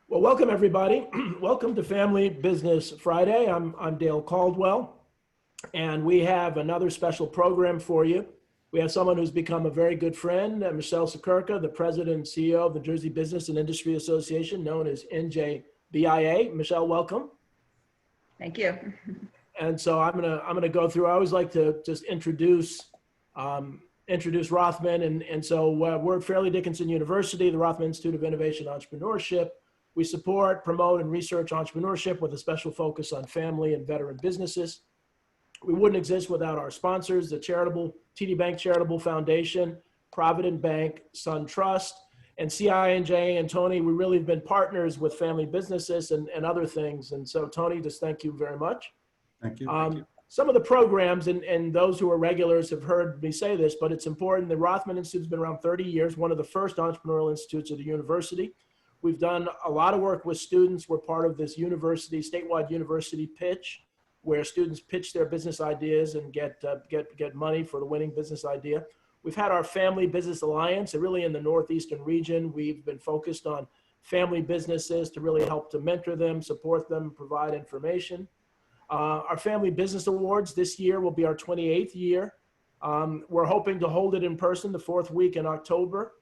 Well, welcome everybody. Welcome to Family Business Friday. I'm Dale Caldwell, and we have another special program for you. We have someone who's become a very good friend, Michele Siekerka, the president and CEO of the Jersey Business and Industry Association, known as NJBIA. Michele, welcome. Thank you. And so I'm gonna go through. I always like to just introduce Rothman, and so we're at Fairleigh Dickinson University, the Rothman Institute of Innovation and Entrepreneurship. We support, promote, and research entrepreneurship with a special focus on family and veteran businesses. We wouldn't exist without our sponsors, the TD Bank Charitable Foundation, Provident Bank, Sun Trust, and CINJ and Tony. We really have been partners with family businesses and other things. And so, Tony, just thank you very much. Thank you. Thank you. Some of the programs, and those who are regulars have heard me say this, but it's important. The Rothman Institute has been around 30 years, one of the first entrepreneurial institutes of the university. We've done a lot of work with students. We're part of this statewide university pitch, where students pitch their business ideas and get money for the winning business idea. We've had our Family Business Alliance, and really in the Northeastern region, we've been focused on family businesses to really help to mentor them, support them, provide information. Our Family Business Awards this year will be our 28th year. We're hoping to hold it in person the fourth week in October.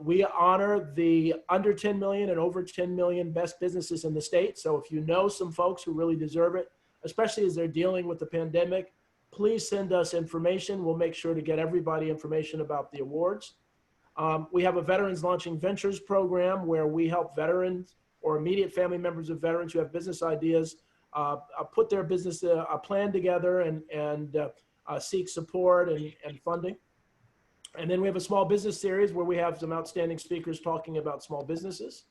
We honor the under 10 million and over 10 million best businesses in the state. So if you know some folks who really deserve it, especially as they're dealing with the pandemic, please send us information. We'll make sure to get everybody information about the awards. We have a Veterans Launching Ventures program where we help veterans or immediate family members of veterans who have business ideas put their business plan together and seek support and funding. And then we have a small business series where we have some outstanding speakers talking about small businesses.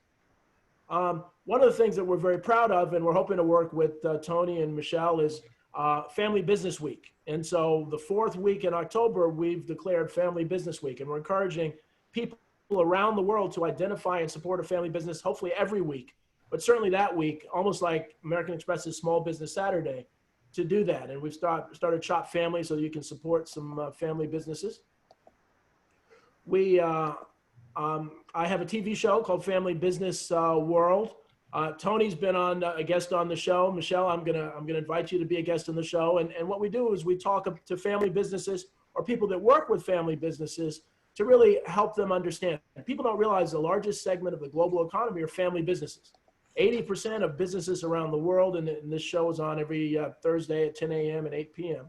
One of the things that we're very proud of, and we're hoping to work with Tony and Michele, is Family Business Week. And so the fourth week in October, we've declared Family Business Week, and we're encouraging people around the world to identify and support a family business, hopefully every week, but certainly that week, almost like American Express's Small Business Saturday, to do that. And we've started Shop Family so you can support some family businesses. I have a TV show called Family Business World. Tony's been on a guest on the show. Michele, I'm gonna invite you to be a guest on the show. And what we do is we talk to family businesses or people that work with family businesses to really help them understand. People don't realize the largest segment of the global economy are family businesses. 80% of businesses around the world, and this show is on every Thursday at 10 a.m. and 8 p.m.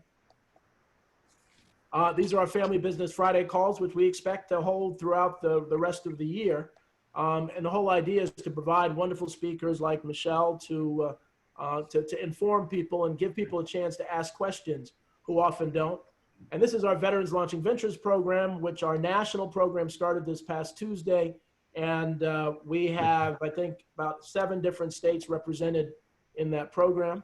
These are our Family Business Friday calls, which we expect to hold throughout the rest of the year. And the whole idea is to provide wonderful speakers like Michele to inform people and give people a chance to ask questions who often don't. And this is our Veterans Launching Ventures program, which our national program started this past Tuesday. And we have, I think, about 7 different states represented in that program.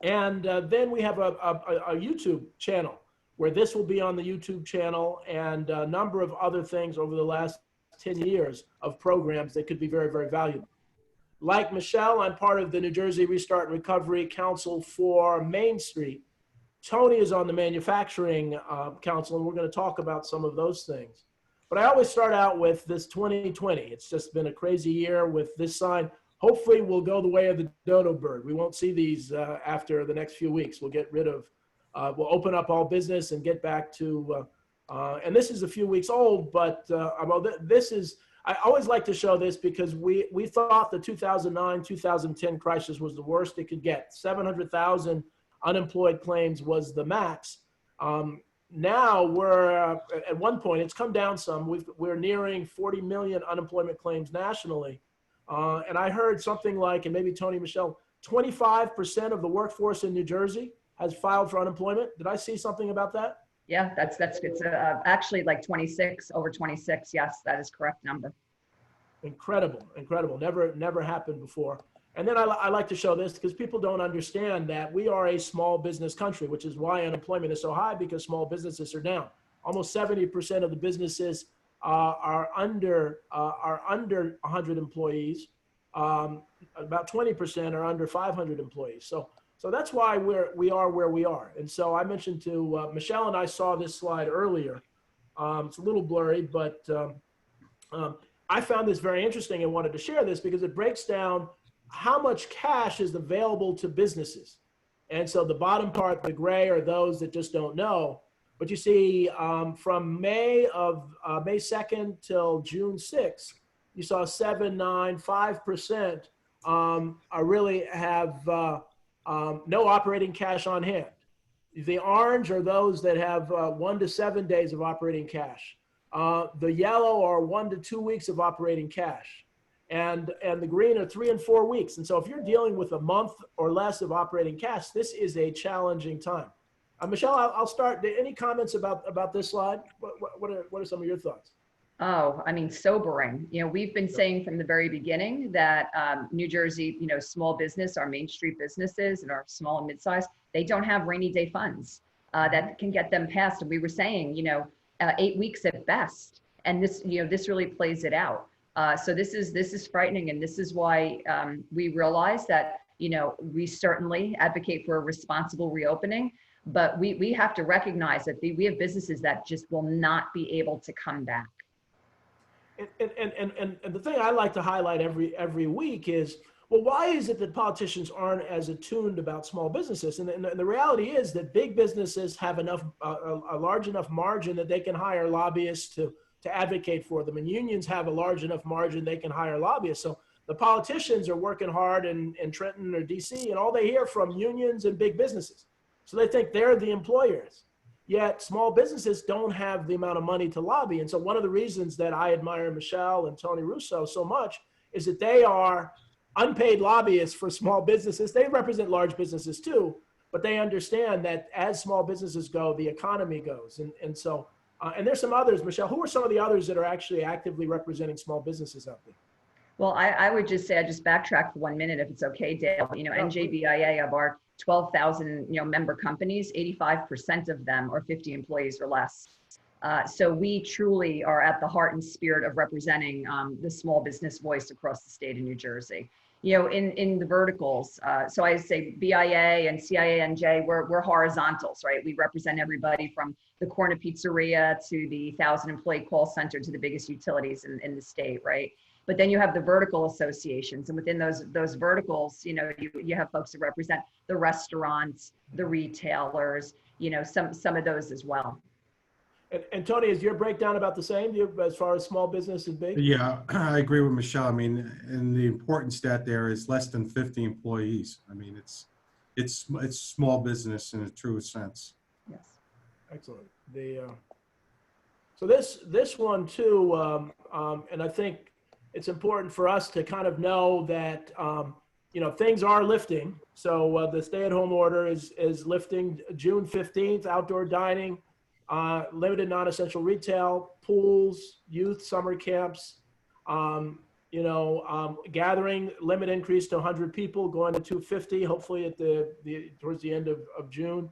And then we have a YouTube channel, where this will be on the YouTube channel, and a number of other things over the last 10 years of programs that could be very, very valuable. Like Michele, I'm part of the New Jersey Restart and Recovery Council for Main Street. Tony is on the Manufacturing Council, and we're going to talk about some of those things. But I always start out with this 2020. It's just been a crazy year with this sign. Hopefully we'll go the way of the dodo bird. We won't see these after the next few weeks. We'll get rid of we'll open up all business and get back to, and this is a few weeks old, but this is, I always like to show this because we thought the 2009-2010 crisis was the worst it could get. 700,000 unemployed claims was the max. Now we're, at one point, it's come down some. We're nearing 40 million unemployment claims nationally. And I heard something like, and maybe Tony, Michele, 25% of the workforce in New Jersey has filed for unemployment. Did I see something about that? Yeah, it's actually like 26, over 26. Yes, that is correct number. Incredible, incredible. Never happened before. And then I like to show this because people don't understand that we are a small business country, which is why unemployment is so high, because small businesses are down. Almost 70% of the businesses are under 100 employees. About 20% are under 500 employees. So that's why we are where we are. And so I mentioned to Michele, and I saw this slide earlier. It's a little blurry, but I found this very interesting and wanted to share this because it breaks down how much cash is available to businesses. And so the bottom part, the gray, are those that just don't know. But you see, from May 2nd till June 6th, you saw 7, 9, 5% really have no operating cash on hand. The orange are those that have 1 to 7 days of operating cash. The yellow are 1 to 2 weeks of operating cash. And the green are 3 and 4 weeks. And so if you're dealing with a month or less of operating cash, this is a challenging time. Michele, I'll start. Any comments about this slide? What are some of your thoughts? Oh, I mean, sobering. You know, we've been saying from the very beginning that New Jersey, you know, small business, our Main Street businesses and our small and mid-size, they don't have rainy day funds that can get them past. And we were saying, you know, 8 weeks at best. And this, you know, this really plays it out. So this is frightening. And this is why we realize that, you know, we certainly advocate for a responsible reopening, but we have to recognize that we have businesses that just will not be able to come back. And the thing I like to highlight every week is, well, why is it that politicians aren't as attuned about small businesses? And the reality is that big businesses have enough, a large enough margin that they can hire lobbyists to advocate for them. And unions have a large enough margin they can hire lobbyists. So the politicians are working hard in Trenton or DC, and all they hear from unions and big businesses. So they think they're the employers. Yet small businesses don't have the amount of money to lobby. And so one of the reasons that I admire Michele and Tony Russo so much is that they are unpaid lobbyists for small businesses. They represent large businesses too, but they understand that as small businesses go, the economy goes. And so, and there's some others, Michele, who are some of the others that are actually actively representing small businesses out there? Well, I would just say, I just backtrack for 1 minute, if it's okay, Dale. You know, NJBIA, of our 12,000, you know, member companies, 85% of them are 50 employees or less. So we truly are at the heart and spirit of representing the small business voice across the state of New Jersey. You know, in the verticals, so I say BIA and CIANJ, we're horizontals, right? We represent everybody from the corner pizzeria to the 1,000-employee call center to the biggest utilities in the state, right? But then you have the vertical associations, and within those verticals, you know, you have folks that represent the restaurants, the retailers, you know, some of those as well. And Tony, is your breakdown about the same as far as small business and big? Yeah, I agree with Michele. I mean, and the important stat there is less than 50 employees. I mean, it's small business in a true sense. Yes. Excellent. So this one too, and I think it's important for us to kind of know that, you know, things are lifting. So the stay-at-home order is lifting June 15th, outdoor dining, limited non-essential retail, pools, youth summer camps, you know, gathering limit increase to 100 people, going to 250, hopefully at towards the end of June,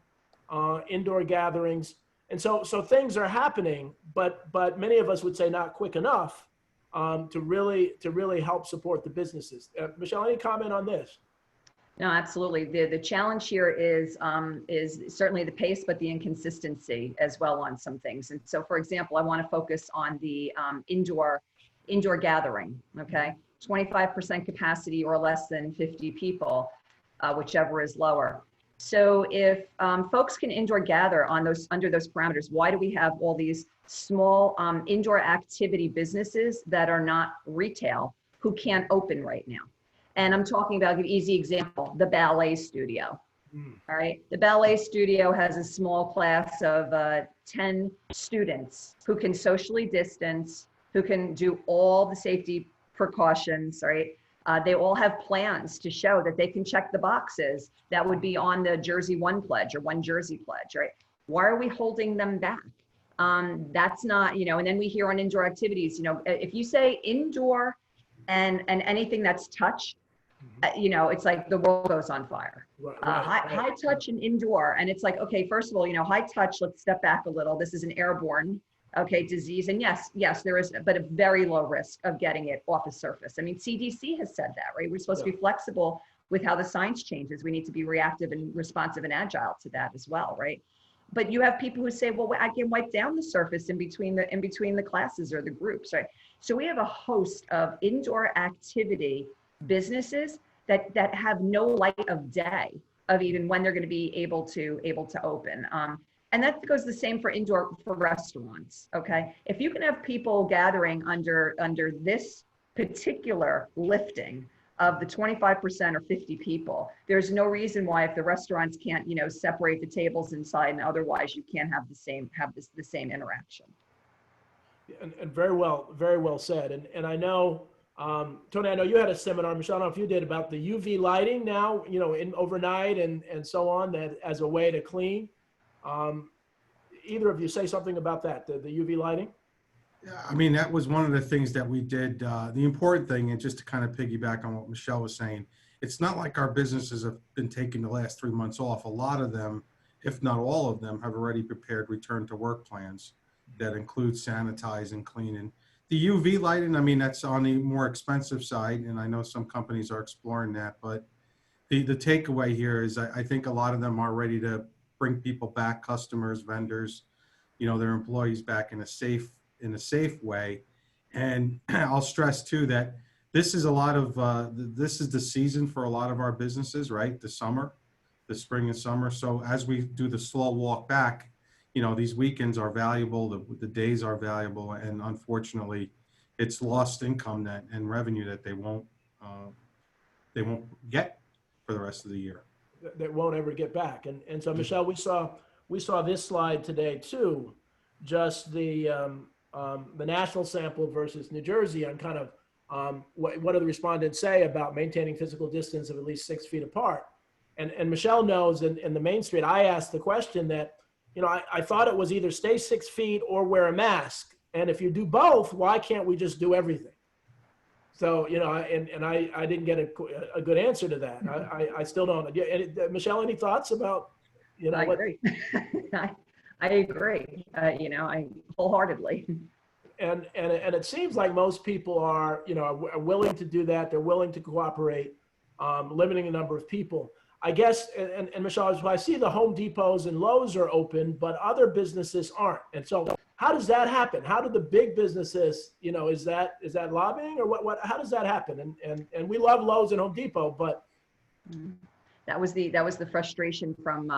indoor gatherings. And so things are happening, but many of us would say not quick enough. To really help support the businesses. Michele, any comment on this? No, absolutely. The challenge here is certainly the pace, but the inconsistency as well on some things. And so, for example, I want to focus on the indoor gathering. Okay, 25% capacity or less than 50 people, whichever is lower. So if folks can indoor gather under those parameters, why do we have all these small indoor activity businesses that are not retail who can't open right now? And I'm talking about an easy example, the ballet studio. All right, the ballet studio has a small class of 10 students who can socially distance, who can do all the safety precautions, right? They all have plans to show that they can check the boxes that would be on the Jersey One Pledge or One Jersey Pledge, right? Why are we holding them back? That's not, you know, and then we hear on indoor activities, you know, if you say indoor and anything that's touch, you know, it's like the world goes on fire. High touch and indoor. And it's like, okay, first of all, you know, high touch, let's step back a little. This is an airborne disease. And yes, there is, but a very low risk of getting it off the surface. I mean, CDC has said that, right? We're supposed to be flexible with how the science changes. We need to be reactive and responsive and agile to that as well, right? But you have people who say, well, I can wipe down the surface in between the classes or the groups, right? So we have a host of indoor activity businesses that have no light of day of even when they're going to be able to open. And that goes the same for indoor for restaurants. Okay, if you can have people gathering under this particular lifting of the 25% or 50 people, there's no reason why if the restaurants can't, separate the tables inside and otherwise you can't have the same interaction. And very well said. And I know, Tony, I know you had a seminar, Michele, I don't know if you did, about the UV lighting now, in overnight and so on, that as a way to clean. Either of you say something about that, the UV lighting? Yeah, I mean, that was one of the things that we did. The important thing, and just to kind of piggyback on what Michele was saying, it's not like our businesses have been taking the last 3 months off. A lot of them, if not all of them, have already prepared return to work plans that include sanitizing, cleaning. The UV lighting, I mean, that's on the more expensive side, and I know some companies are exploring that, but the takeaway here is I think a lot of them are ready to bring people back, customers, vendors, their employees back in a safe way. And I'll stress too that this is a lot of this is the season for a lot of our businesses, right? The spring and summer. So as we do the slow walk back, these weekends are valuable, the days are valuable, and unfortunately it's lost income and revenue that they won't get for the rest of the year. That won't ever get back. And so, Michele, we saw this slide today too, just the national sample versus New Jersey on kind of what do the respondents say about maintaining physical distance of at least 6 feet apart. And Michele knows in the Main Street, I asked the question that, I thought it was either stay 6 feet or wear a mask. And if you do both, why can't we just do everything? So, I didn't get a good answer to that. I still don't. Michele, any thoughts about, I agree. I agree. I wholeheartedly. And it seems like most people are willing to do that. They're willing to cooperate, limiting the number of people. I guess, and Michele, I see the Home Depots and Lowe's are open, but other businesses aren't. And so how does that happen? How do the big businesses, is that lobbying or what, how does that happen? And we love Lowe's and Home Depot, but. That was the frustration from,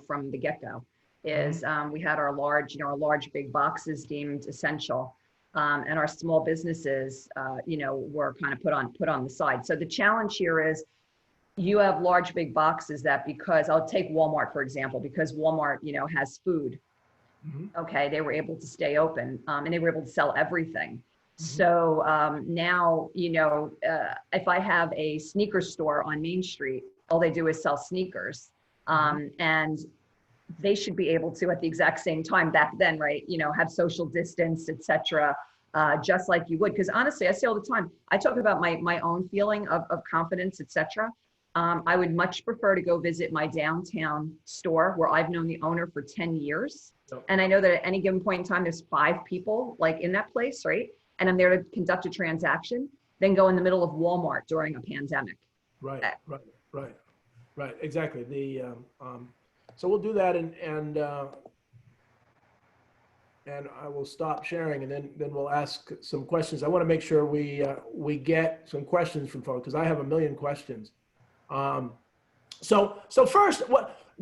from the get-go is we had our large big boxes deemed essential. And our small businesses, were kind of put on the side. So the challenge here is you have large, big boxes that because I'll take Walmart, for example, because Walmart, has food. Okay. They were able to stay open and they were able to sell everything. So now, if I have a sneaker store on Main Street, all they do is sell sneakers. And they should be able to, at the exact same time back then, right, have social distance, et cetera, just like you would. Because honestly, I say all the time, I talk about my own feeling of confidence, et cetera. I would much prefer to go visit my downtown store where I've known the owner for 10 years. And I know that at any given point in time, there's 5 people like in that place, right? And I'm there to conduct a transaction, then go in the middle of Walmart during a pandemic. Right. Exactly. So we'll do that and I will stop sharing and then we'll ask some questions. I want to make sure we get some questions from folks because I have a million questions. So first,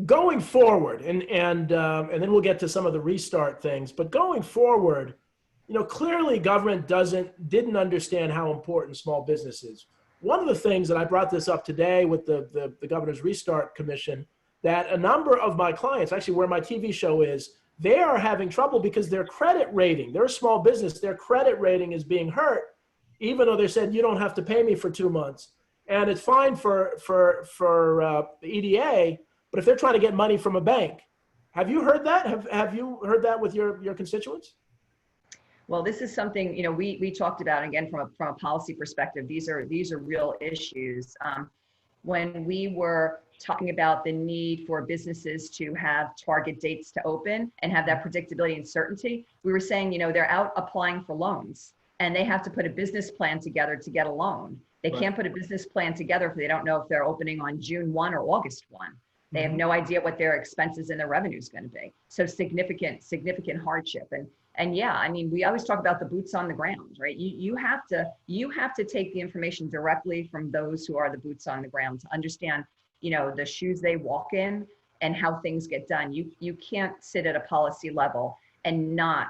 going forward, and then we'll get to some of the restart things. But going forward, clearly government didn't understand how important small business is. One of the things that I brought this up today with the Governor's Restart Commission, that a number of my clients, actually where my TV show is, they are having trouble because their credit rating, they're a small business, their credit rating is being hurt, even though they said you don't have to pay me for 2 months. And it's fine for the EDA, but if they're trying to get money from a bank, have you heard that? Have you heard that with your constituents? Well, this is something we talked about again from a policy perspective. These are real issues. When we were talking about the need for businesses to have target dates to open and have that predictability and certainty, we were saying they're out applying for loans and they have to put a business plan together to get a loan. They can't put a business plan together if they don't know if they're opening on June 1 or August 1. They have no idea what their expenses and their revenue is going to be. So significant hardship. And yeah, I mean, we always talk about the boots on the ground, right? You have to take the information directly from those who are the boots on the ground to understand, the shoes they walk in and how things get done. You can't sit at a policy level and not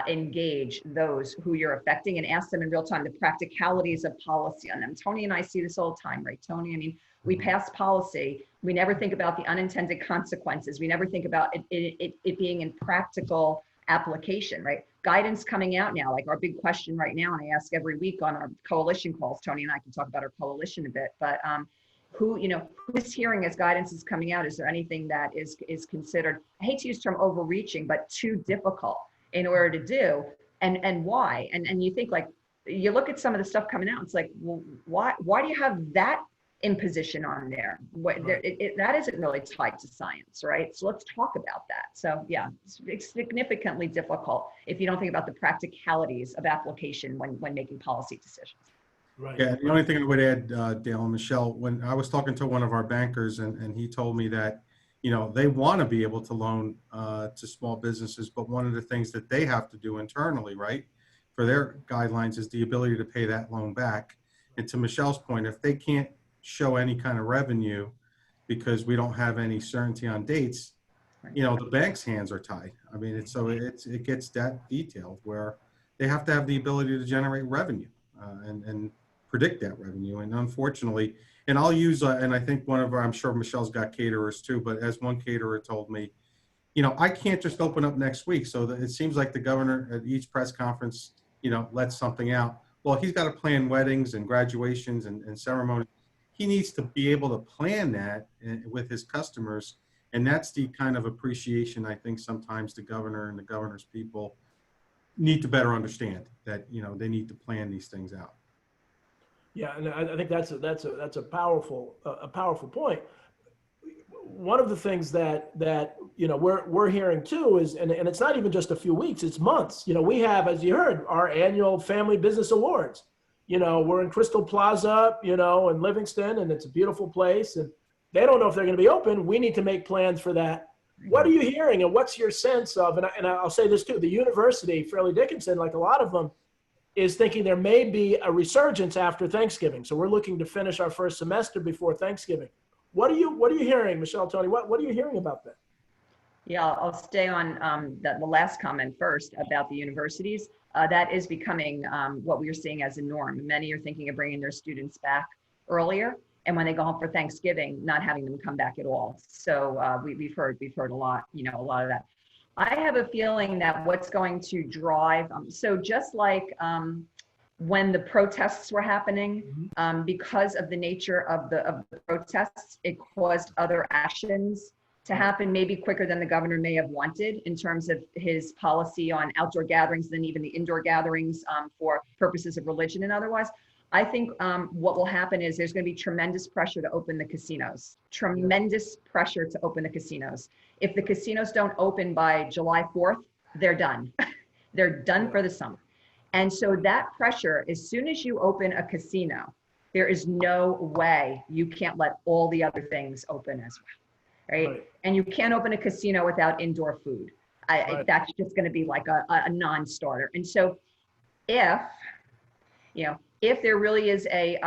engage those who you're affecting and ask them in real time the practicalities of policy on them. Tony and I see this all the time, right, Tony? I mean, we pass policy. We never think about the unintended consequences. We never think about it being in practical application, right? Guidance coming out now, like our big question right now, and I ask every week on our coalition calls. Tony and I can talk about our coalition a bit, but who's hearing as guidance is coming out? Is there anything that is considered, I hate to use the term overreaching, but too difficult in order to do, and why? And you think, like, you look at some of the stuff coming out, it's like, well, why do you have that imposition on there? That isn't really tied to science, right? So let's talk about that. So yeah, it's significantly difficult if you don't think about the practicalities of application when making policy decisions. Right. Yeah, the only thing I would add, Dale and Michelle, when I was talking to one of our bankers and he told me that, they want to be able to loan to small businesses, but one of the things that they have to do internally, right, for their guidelines is the ability to pay that loan back. And to Michelle's point, if they can't show any kind of revenue because we don't have any certainty on dates, the bank's hands are tied. I mean, it gets that detailed where they have to have the ability to generate revenue and predict that revenue. And unfortunately, and I'll use, and I think I'm sure Michelle's got caterers too, but as one caterer told me, I can't just open up next week. So it seems like the governor at each press conference, lets something out. Well, he's got to plan weddings and graduations and ceremonies. He needs to be able to plan that with his customers. And that's the kind of appreciation I think sometimes the governor and the governor's people need to better understand, that, they need to plan these things out. Yeah, and I think that's a powerful point. One of the things that we're hearing too is, and it's not even just a few weeks, it's months. We have, as you heard, our annual Family Business Awards. We're in Crystal Plaza, in Livingston, and it's a beautiful place. And they don't know if they're going to be open. We need to make plans for that. What are you hearing, and what's your sense of? And I'll say this too: the university, Fairleigh Dickinson, like a lot of them, is thinking there may be a resurgence after Thanksgiving. So we're looking to finish our first semester before Thanksgiving. What are you hearing, Michele, Tony? What are you hearing about that? Yeah, I'll stay on the last comment first about the universities. That is becoming what we're seeing as a norm. Many are thinking of bringing their students back earlier, and when they go home for Thanksgiving, not having them come back at all. So we've heard a lot, a lot of that. I have a feeling that what's going to drive, so just like when the protests were happening, because of the nature of the protests, it caused other actions to happen maybe quicker than the governor may have wanted in terms of his policy on outdoor gatherings, than even the indoor gatherings for purposes of religion and otherwise. I think what will happen is there's going to be tremendous pressure to open the casinos, tremendous pressure to open the casinos. If the casinos don't open by July 4th, they're done. They're done for the summer. And so that pressure, as soon as you open a casino, there is no way you can't let all the other things open as well, right? And you can't open a casino without indoor food. That's just going to be like a non-starter. And so if there really is a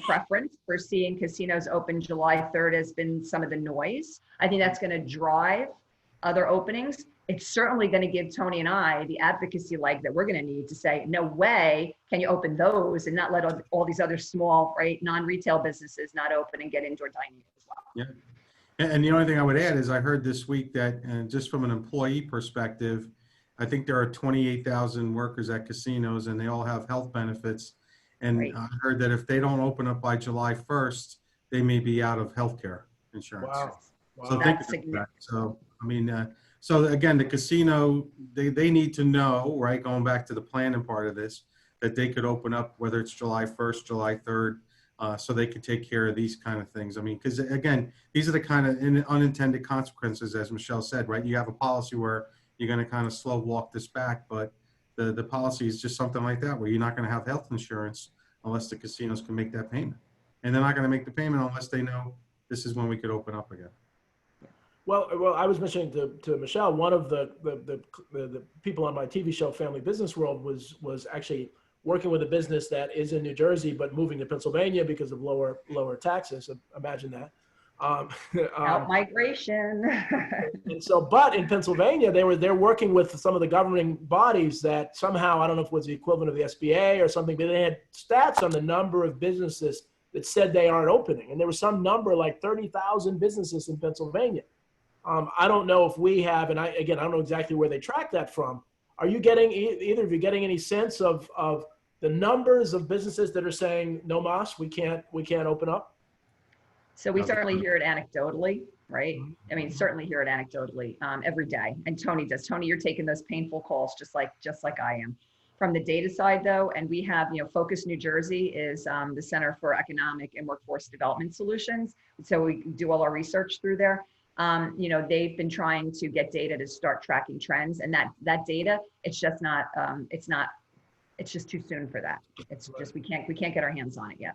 preference for seeing casinos open July 3rd has been some of the noise, I think that's going to drive other openings. It's certainly going to give Tony and I the advocacy leg that we're going to need to say, no way can you open those and not let all these other small, right, non-retail businesses not open and get indoor dining as well. Yeah. And the only thing I would add is I heard this week that, just from an employee perspective, I think there are 28,000 workers at casinos and they all have health benefits. And I heard that if they don't open up by July 1st, they may be out of healthcare insurance. Wow. So think about that. So, I mean, so again, the casino, they need to know, right, going back to the planning part of this, that they could open up, whether it's July 1st, July 3rd, so they could take care of these kind of things. I mean, because again, these are the kind of unintended consequences, as Michele said, right? You have a policy where you're going to kind of slow walk this back, but the policy is just something like that, where you're not going to have health insurance unless the casinos can make that payment. And they're not going to make the payment unless they know this is when we could open up again. Well, I was mentioning to Michele, one of the people on my TV show, Family Business World, was actually working with a business that is in New Jersey, but moving to Pennsylvania because of lower taxes. Imagine that. Um, Out um, migration. and so, but in Pennsylvania, they're working with some of the governing bodies that somehow, I don't know if it was the equivalent of the SBA or something, but they had stats on the number of businesses that said they aren't opening. And there was some number like 30,000 businesses in Pennsylvania. I don't know if we have, and I don't know exactly where they track that from. Are you getting, either of you getting any sense of the numbers of businesses that are saying, no mas, we can't open up? So we certainly hear it anecdotally, right? I mean, certainly hear it anecdotally every day. And Tony does. Tony, you're taking those painful calls just like I am. From the data side, though, and we have, Focus New Jersey is the Center for Economic and Workforce Development Solutions. So we do all our research through there. They've been trying to get data to start tracking trends, and that data, it's just not, it's just too soon for that. It's just, we can't get our hands on it yet.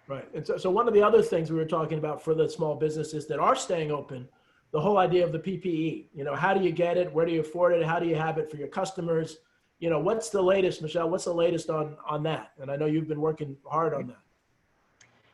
Right. And so one of the other things we were talking about for the small businesses that are staying open, the whole idea of the PPE, how do you get it? Where do you afford it? How do you have it for your customers? What's the latest, Michele? What's the latest on that? And I know you've been working hard on that.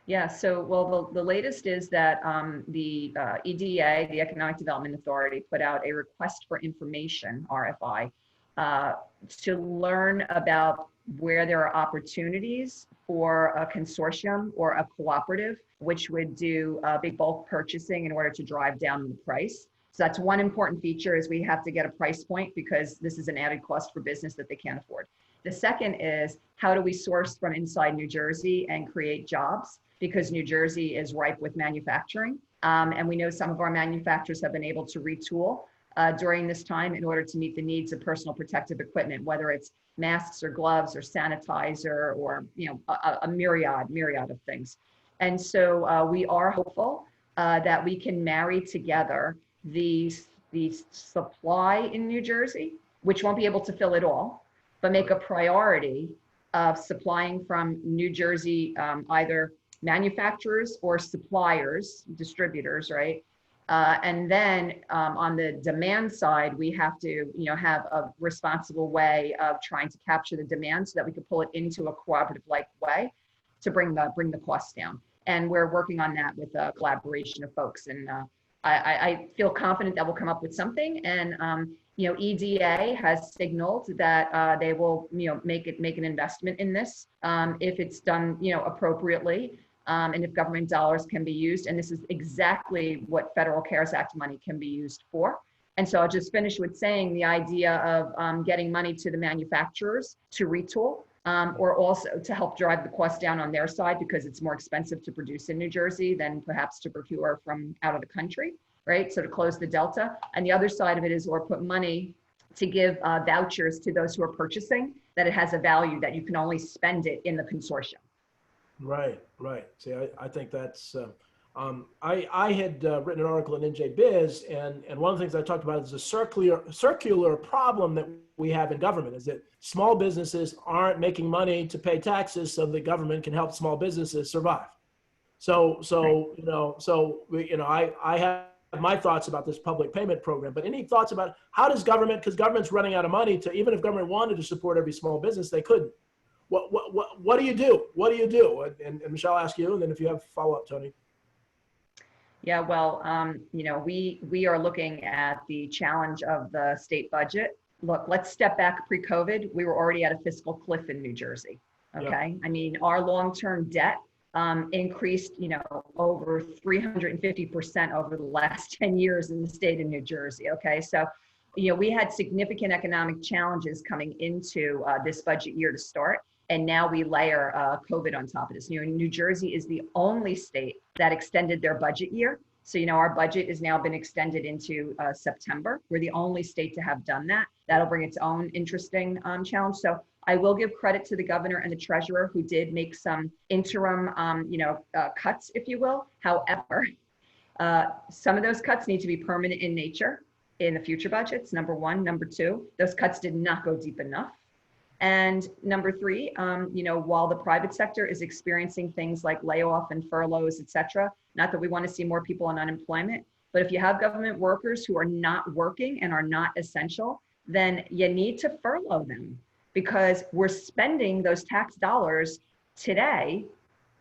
Yeah, so, well, the latest is that the EDA, the Economic Development Authority, put out a request for information, RFI, to learn about where there are opportunities for a consortium or a cooperative, which would do big bulk purchasing in order to drive down the price. So that's one important feature, is we have to get a price point, because this is an added cost for business that they can't afford. The second is, how do we source from inside New Jersey and create jobs? Because New Jersey is ripe with manufacturing. And we know some of our manufacturers have been able to retool during this time in order to meet the needs of personal protective equipment, whether it's masks or gloves or sanitizer or a myriad of things. And so we are hopeful that we can marry together the supply in New Jersey, which won't be able to fill it all, but make a priority of supplying from New Jersey, either manufacturers or suppliers, distributors, right? And then on the demand side, we have to, have a responsible way of trying to capture the demand so that we can pull it into a cooperative-like way to bring the costs down. And we're working on that with a collaboration of folks. And I feel confident that we'll come up with something. And EDA has signaled that they will, make an investment in this if it's done, appropriately. And if government dollars can be used. And this is exactly what Federal CARES Act money can be used for. And so I'll just finish with saying the idea of getting money to the manufacturers to retool, or also to help drive the cost down on their side, because it's more expensive to produce in New Jersey than perhaps to procure from out of the country, right? So to close the delta. And the other side of it is, or put money to give vouchers to those who are purchasing, that it has a value that you can only spend it in the consortium. Right. See, I think that's, I had written an article in NJBIA, and one of the things I talked about is a circular problem that we have in government, is that small businesses aren't making money to pay taxes so the government can help small businesses survive. So I have my thoughts about this public payment program, but any thoughts about how does government, because government's running out of money to, even if government wanted to support every small business, they couldn't. What do you do? What do you do? And Michele, I'll ask you, and then if you have follow-up, Tony. Yeah, well, we are looking at the challenge of the state budget. Look, let's step back pre-COVID. We were already at a fiscal cliff in New Jersey. Okay, yeah. I mean, our long-term debt increased, over 350% over the last 10 years in the state of New Jersey. Okay, so we had significant economic challenges coming into this budget year to start. And now we layer COVID on top of this. New Jersey is the only state that extended their budget year. So, our budget has now been extended into September. We're the only state to have done that. That'll bring its own interesting challenge. So I will give credit to the governor and the treasurer, who did make some interim, cuts, if you will. However, some of those cuts need to be permanent in nature in the future budgets, number one. Number two, those cuts did not go deep enough. And number three, while the private sector is experiencing things like layoff and furloughs, et cetera, not that we want to see more people on unemployment, But if you have government workers who are not working and are not essential, then you need to furlough them, because we're spending those tax dollars today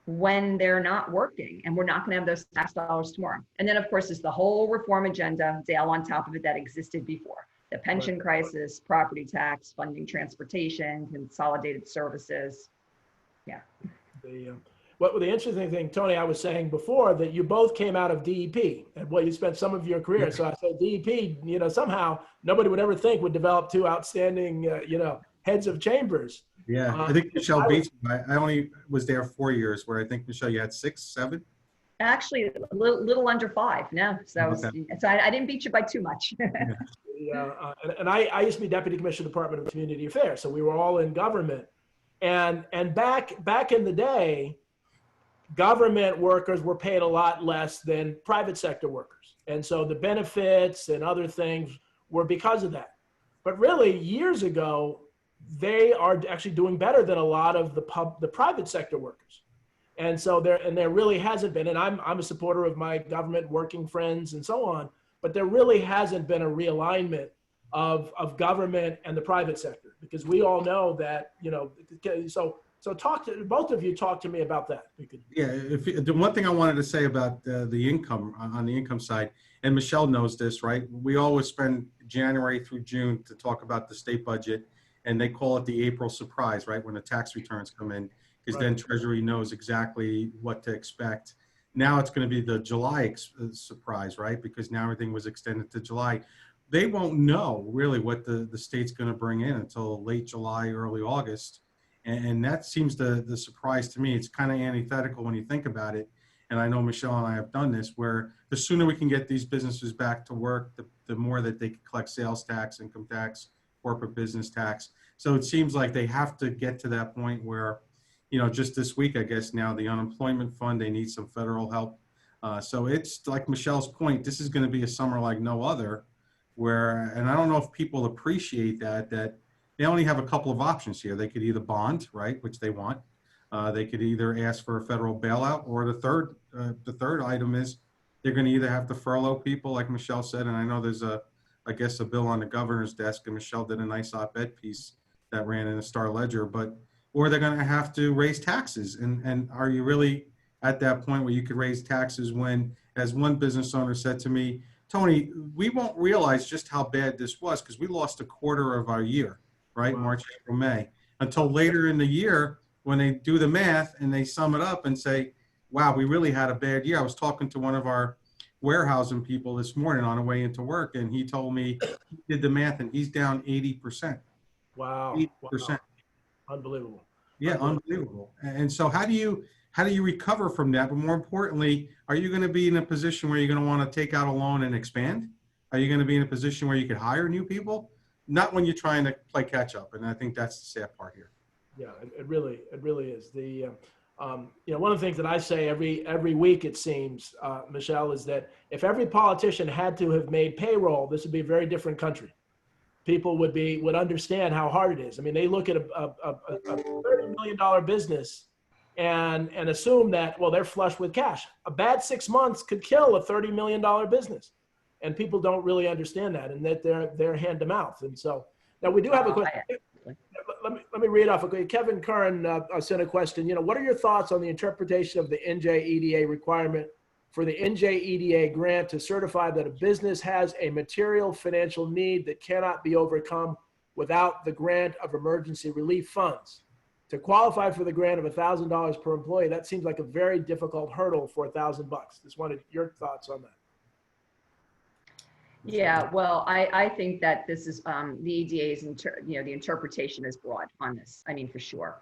when they're not working, and we're not going to have those tax dollars tomorrow. And then of course there's the whole reform agenda, Dale, on top of it, that existed before. The pension crisis, property tax, funding transportation, consolidated services. Yeah. What the interesting thing, Tony, I was saying before that you both came out of DEP, and you spent some of your career. So I said DEP, somehow nobody would ever think would develop two outstanding, heads of chambers. Yeah, I think Michele beats me. I only was there 4 years, where I think, Michele, you had 6, 7? Actually, a little under 5. No, so, Okay. so I didn't beat you by too much. And I used to be Deputy Commissioner, Department of Community Affairs. So we were all in government. And back in the day, government workers were paid a lot less than private sector workers. And so the benefits and other things were because of that. But really, years ago, they are actually doing better than a lot of the private sector workers. And so there really hasn't been, and I'm a supporter of my government working friends and so on, but there really hasn't been a realignment of government and the private sector, because we all know that, so both of you talk to me about that. Yeah, the one thing I wanted to say about the income, on the income side, and Michele knows this, right? We always spend January through June to talk about the state budget, and they call it the April surprise, right? When the tax returns come in, because then Treasury knows exactly what to expect. Now it's going to be the July surprise, right? Because now everything was extended to July. They won't know really what the state's going to bring in until late July, early August. And that seems the surprise to me. It's kind of antithetical when you think about it. And I know Michele and I have done this, where the sooner we can get these businesses back to work, the more that they can collect sales tax, income tax, corporate business tax. So it seems like they have to get to that point where, just this week, I guess now, the unemployment fund, they need some federal help. So it's like Michele's point, this is going to be a summer like no other, and I don't know if people appreciate that they only have a couple of options here. They could either bond, right, which they want. They could either ask for a federal bailout, or the third item is they're going to either have to furlough people, like Michele said. And I know there's a bill on the governor's desk, and Michele did a nice op-ed piece that ran in the Star Ledger, or they're going to have to raise taxes. And are you really at that point where you could raise taxes when, as one business owner said to me, Tony, we won't realize just how bad this was because we lost a quarter of our year, right? Wow. March, April, May, until later in the year when they do the math and they sum it up and say, wow, we really had a bad year. I was talking to one of our warehousing people this morning on the way into work, and he told me he did the math and he's down 80%. Wow. 80%. Wow. Unbelievable. Yeah, unbelievable. And so how do you recover from that? But more importantly, are you going to be in a position where you're going to want to take out a loan and expand? Are you going to be in a position where you could hire new people? Not when you're trying to play catch up. And I think that's the sad part here. Yeah, it really is. One of the things that I say every week, it seems, Michele, is that if every politician had to have made payroll, this would be a very different country. People would understand how hard it is. I mean, they look at a $30 million business and assume that, well, they're flush with cash. A bad 6 months could kill a $30 million business. And people don't really understand that, and that they're hand to mouth. And so now we do have a question. Let me read off. Kevin Curran sent a question. What are your thoughts on the interpretation of the NJBIA requirement for the NJBIA grant to certify that a business has a material financial need that cannot be overcome without the grant of emergency relief funds? To qualify for the grant of $1,000 per employee, that seems like a very difficult hurdle for $1,000. Just wanted your thoughts on that. Yeah, well, I think that this is the EDA's, the interpretation is broad on this. I mean, for sure.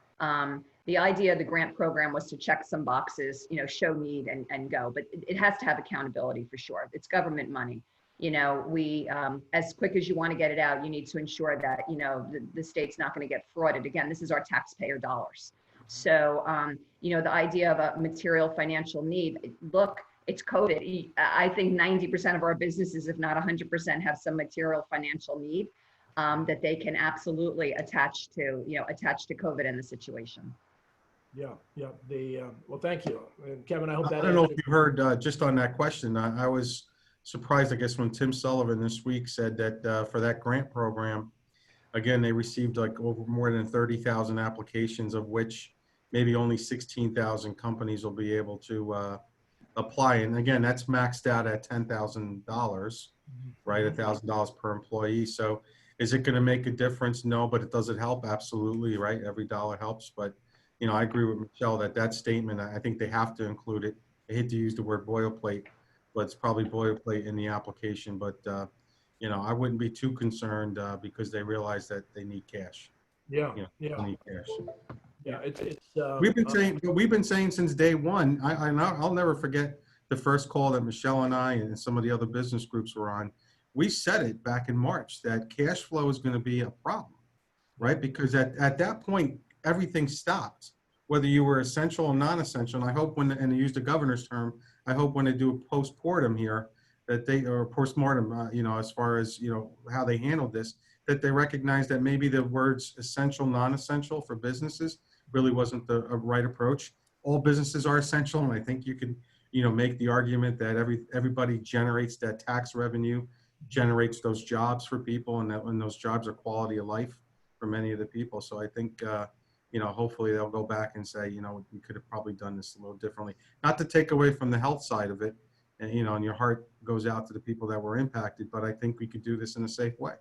The idea of the grant program was to check some boxes, show need and go, but it has to have accountability for sure. It's government money. We, as quick as you want to get it out, you need to ensure that, the state's not going to get frauded. Again, this is our taxpayer dollars. So, the idea of a material financial need, look, it's COVID. I think 90% of our businesses, if not 100%, have some material financial need that they can absolutely attach to COVID and the situation. Yeah. Well, thank you. And Kevin, I hope that. I don't know if you heard just on that question. I was surprised, I guess, when Tim Sullivan this week said that for that grant program, again, they received like over more than 30,000 applications, of which maybe only 16,000 companies will be able to apply. And again, that's maxed out at $10,000, right? $1,000 per employee. So is it going to make a difference? No, but does it help? Absolutely, right? Every dollar helps. But, you know, I agree with Michele that statement, I think they have to include it. I hate to use the word boilerplate, but it's probably boilerplate in the application. But, you know, I wouldn't be too concerned because they realize that they need cash. Yeah, You know, yeah, they need cash. yeah. We've been saying since day one. I'll never forget the first call that Michele and I and some of the other business groups were on. We said it back in March that cash flow is going to be a problem, right? Because at that point everything stopped, whether you were essential or non-essential. And I hope and to use the governor's term, I hope when they do a postmortem here that or postmortem, you know, as far as you know how they handled this, that they recognize that maybe the words essential, non-essential for businesses really wasn't the right approach. All businesses are essential, and I think you can, you know, make the argument that everybody generates that tax revenue, generates those jobs for people, and that when those jobs are quality of life for many of the people. So I think, you know, hopefully they'll go back and say, you know, we could have probably done this a little differently. Not to take away from the health side of it, and you know, and your heart goes out to the people that were impacted, but I think we could do this in a safe way.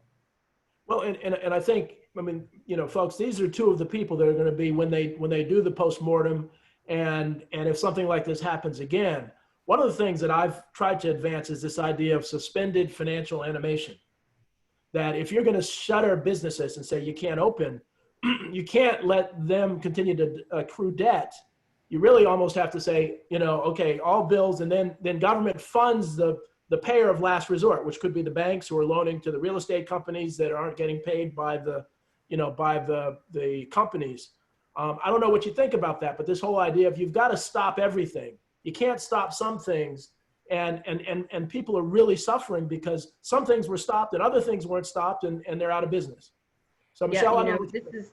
Well, and I think, I mean, you know, folks, these are two of the people that are going to be when they do the postmortem, and if something like this happens again. One of the things that I've tried to advance is this idea of suspended financial animation. That if you're going to shutter businesses and say you can't open, you can't let them continue to accrue debt. You really almost have to say, you know, okay, all bills, and then government funds the payer of last resort, which could be the banks who are loaning to the real estate companies that aren't getting paid by the, you know, by the companies. I don't know what you think about that, but this whole idea of you've got to stop everything. You can't stop some things, and people are really suffering because some things were stopped and other things weren't stopped, and they're out of business. So Michele, yeah,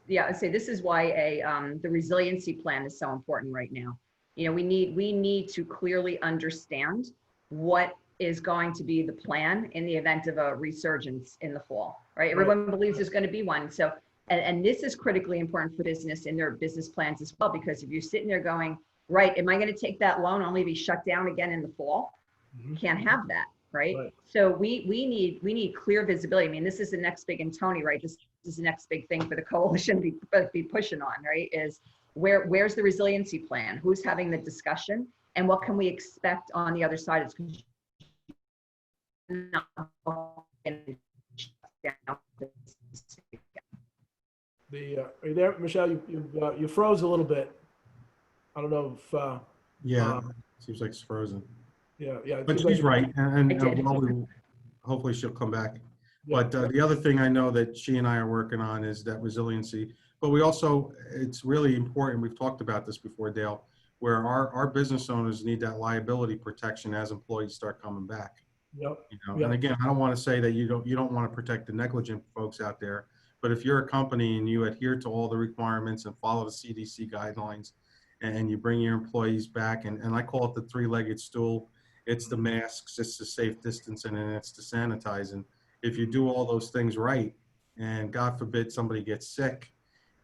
you know, I'd say this is why the resiliency plan is so important right now. You know, we need to clearly understand what is going to be the plan in the event of a resurgence in the fall, right? Everyone believes there's going to be one. So, and this is critically important for business in their business plans as well, because if you're sitting there going, right, am I going to take that loan only to be shut down again in the fall? You can't have that, right? So we need clear visibility. I mean, this is the next big, and Tony, right? This is the next big thing for the coalition to be pushing on, right? Is where's the resiliency plan? Who's having the discussion? And what can we expect on the other side? are you there, Michele? You froze a little bit. I don't know if. Yeah, seems like it's frozen. Yeah. But she's right, and hopefully she'll come back. Yeah. But the other thing I know that she and I are working on is that resiliency. But we also, it's really important, we've talked about this before, Dale, where our business owners need that liability protection as employees start coming back. Yep. You know, and again, I don't want to say that you don't want to protect the negligent folks out there, but if you're a company and you adhere to all the requirements and follow the CDC guidelines, and you bring your employees back, and I call it the three-legged stool. It's the masks, it's the safe distancing, and it's the sanitizing. If you do all those things right, and God forbid somebody gets sick,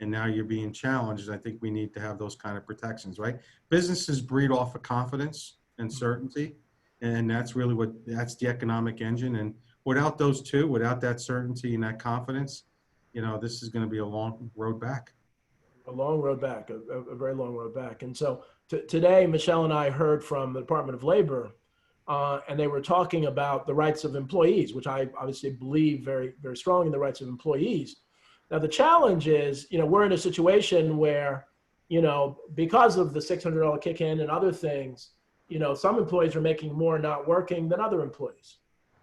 and now you're being challenged, I think we need to have those kind of protections, right? Businesses breed off of confidence and certainty, and that's really that's the economic engine. And without those two, without that certainty and that confidence, you know, this is going to be a long road back. A long road back, a very long road back. And so today, Michele and I heard from the Department of Labor, and they were talking about the rights of employees, which I obviously believe very, very strongly in the rights of employees. Now, the challenge is, you know, we're in a situation where, you know, because of the $600 kick-in and other things, you know, some employees are making more not working than other employees.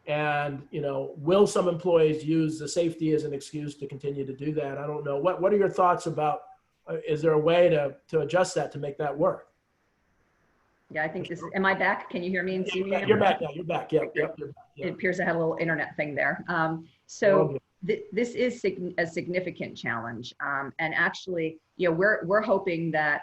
And, you know, will some employees use the safety as an excuse to continue to do that? I don't know. What are your thoughts about, is there a way to adjust that to make that work? Yeah, I think this, am I back? Can you hear me and see me? You're back now, you're back. Yep. It appears I had a little internet thing there. So This is a significant challenge. And actually, we're hoping that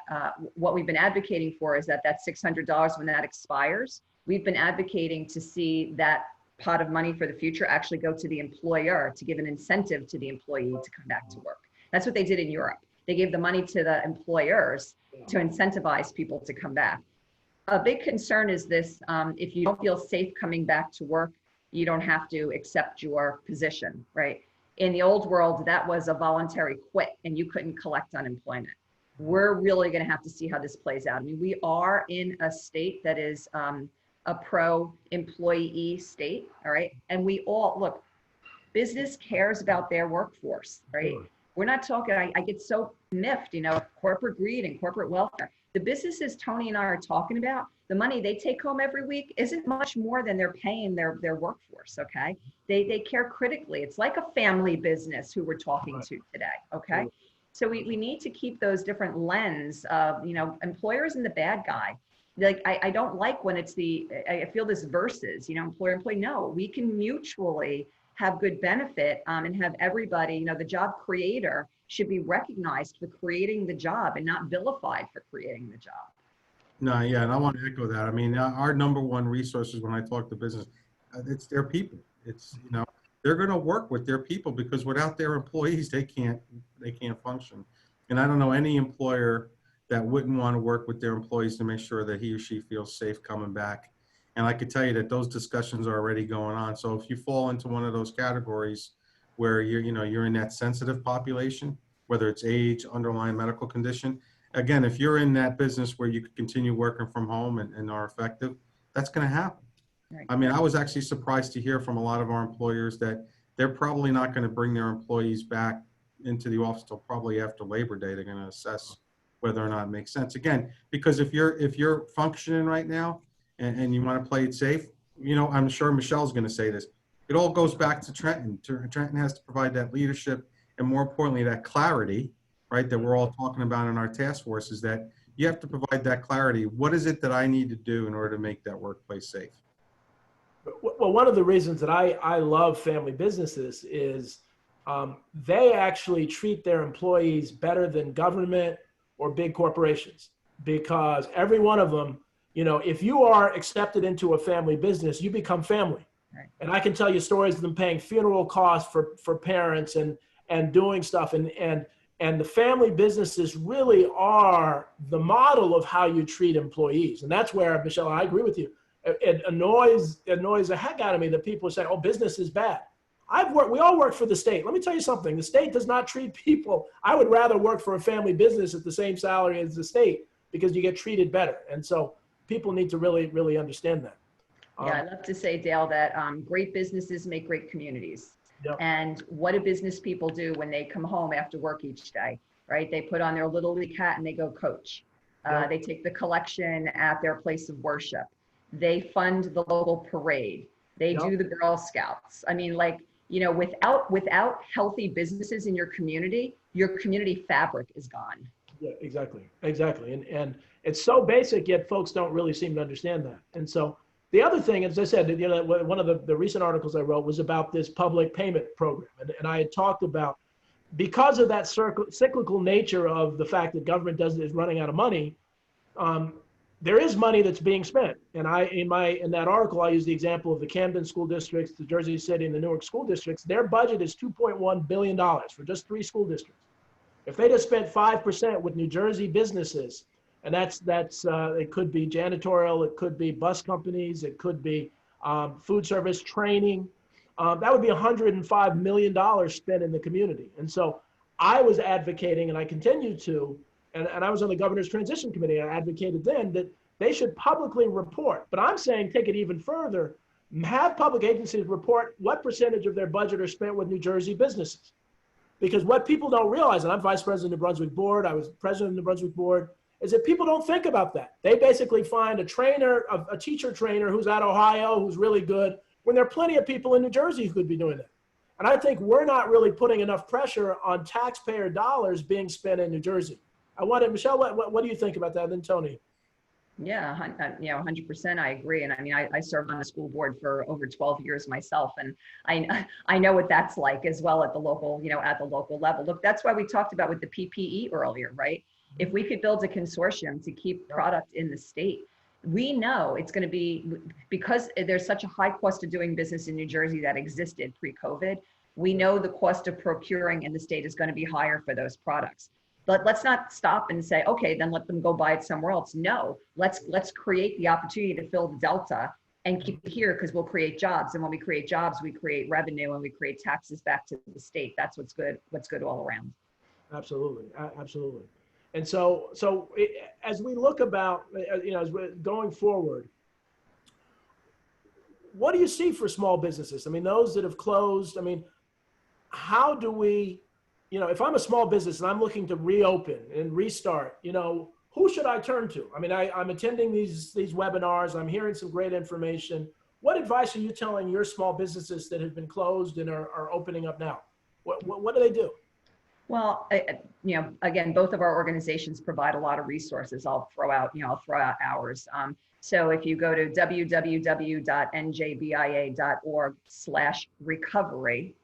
what we've been advocating for is that $600 when that expires, we've been advocating to see that pot of money for the future actually go to the employer to give an incentive to the employee to come back to work. That's what they did in Europe. They gave the money to the employers to incentivize people to come back. A big concern is this, if you don't feel safe coming back to work, you don't have to accept your position, right? In the old world, that was a voluntary quit and you couldn't collect unemployment. We're really gonna have to see how this plays out. I mean, we are in a state that is a pro-employee state, all right? And we all, look, business cares about their workforce, right? Sure. We're not talking, I get so miffed, corporate greed and corporate welfare. The businesses Tony and I are talking about, the money they take home every week isn't much more than they're paying their workforce, okay? They care critically. It's like a family business who we're talking to today, okay? Sure. So we need to keep those different lens of, employer isn't the bad guy. Like, I don't like when it's I feel this versus, employer, employee. No, we can mutually have good benefit and have everybody, the job creator should be recognized for creating the job and not vilified for creating the job. No, yeah, and I want to echo that. I mean, our number one resources when I talk to business, it's their people. It's, they're going to work with their people because without their employees, they can't function. And I don't know any employer that wouldn't want to work with their employees to make sure that he or she feels safe coming back. And I could tell you that those discussions are already going on. So if you fall into one of those categories where you're in that sensitive population, whether it's age, underlying medical condition, again, if you're in that business where you could continue working from home and are effective, that's going to happen. Right. I mean, I was actually surprised to hear from a lot of our employers that they're probably not going to bring their employees back into the office till probably after Labor Day. They're going to assess whether or not it makes sense. Again, because if you're functioning right now and you want to play it safe, I'm sure Michelle's going to say this. It all goes back to Trenton. Trenton has to provide that leadership and, more importantly, that clarity, right, that we're all talking about in our task force, is that you have to provide that clarity. What is it that I need to do in order to make that workplace safe? Well, one of the reasons that I love family businesses is they actually treat their employees better than government or big corporations, because every one of them, if you are accepted into a family business, you become family. Right. And I can tell you stories of them paying funeral costs for parents and doing stuff. And the family businesses really are the model of how you treat employees. And that's where, Michele, I agree with you. It annoys the heck out of me that people say, oh, business is bad. We all work for the state. Let me tell you something. The state does not treat people. I would rather work for a family business at the same salary as the state because you get treated better. And so people need to really, really understand that. Yeah, I love to say, Dale, that great businesses make great communities. Yep. And what do business people do when they come home after work each day, right? They put on their little league hat and they go coach. Yep. They take the collection at their place of worship. They fund the local parade. They yep. do the Girl Scouts. I mean, without healthy businesses in your community fabric is gone. Yeah, exactly. And it's so basic, yet folks don't really seem to understand that. And so the other thing, as I said, one of the recent articles I wrote was about this public payment program. And I had talked about, because of that cyclical nature of the fact that government is running out of money, there is money that's being spent. And in that article, I used the example of the Camden school districts, the Jersey City and the Newark school districts. Their budget is $2.1 billion for just 3 school districts. If they just spent 5% with New Jersey businesses, and that's it could be janitorial, it could be bus companies, it could be food service training, that would be $105 million spent in the community. And so I was advocating, and I continue to, and I was on the governor's transition committee. I advocated then that they should publicly report. But I'm saying take it even further, have public agencies report what percentage of their budget are spent with New Jersey businesses. Because what people don't realize, and I'm vice president of the Brunswick board, I was president of the Brunswick board, is that people don't think about that. They basically find a teacher trainer who's at Ohio, who's really good, when there are plenty of people in New Jersey who could be doing that. And I think we're not really putting enough pressure on taxpayer dollars being spent in New Jersey. Michele, what do you think about that? And then Tony. Yeah, 100%. I agree. And I mean, I served on a school board for over 12 years myself, and I know what that's like as well at the local, at the local level. Look, that's why we talked about with the PPE earlier, right? If we could build a consortium to keep product in the state, we know it's going to be, because there's such a high cost of doing business in New Jersey that existed pre-COVID. We know the cost of procuring in the state is going to be higher for those products. But let's not stop and say, okay, then let them go buy it somewhere else. No, let's create the opportunity to fill the delta and keep it here, because we'll create jobs. And when we create jobs, we create revenue and we create taxes back to the state. That's what's good all around. Absolutely, absolutely. And as we look about, as we're going forward, what do you see for small businesses? I mean, those that have closed, I mean, how do we, if I'm a small business and I'm looking to reopen and restart, who should I turn to? I mean, I'm attending these webinars. I'm hearing some great information. What advice are you telling your small businesses that have been closed and are opening up now? What do they do? Well, again, both of our organizations provide a lot of resources. I'll throw out ours. So if you go to www.njbia.org/recovery,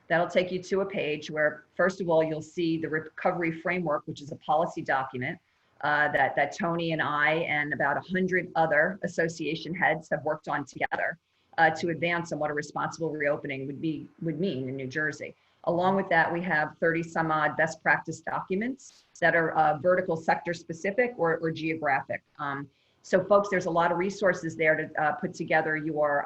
that'll take you to a page where, first of all, you'll see the recovery framework, which is a policy document that Tony and I and about 100 other association heads have worked on together to advance on what a responsible reopening would mean in New Jersey. Along with that, we have 30 some odd best practice documents that are vertical sector specific or geographic. So folks, there's a lot of resources there to put together your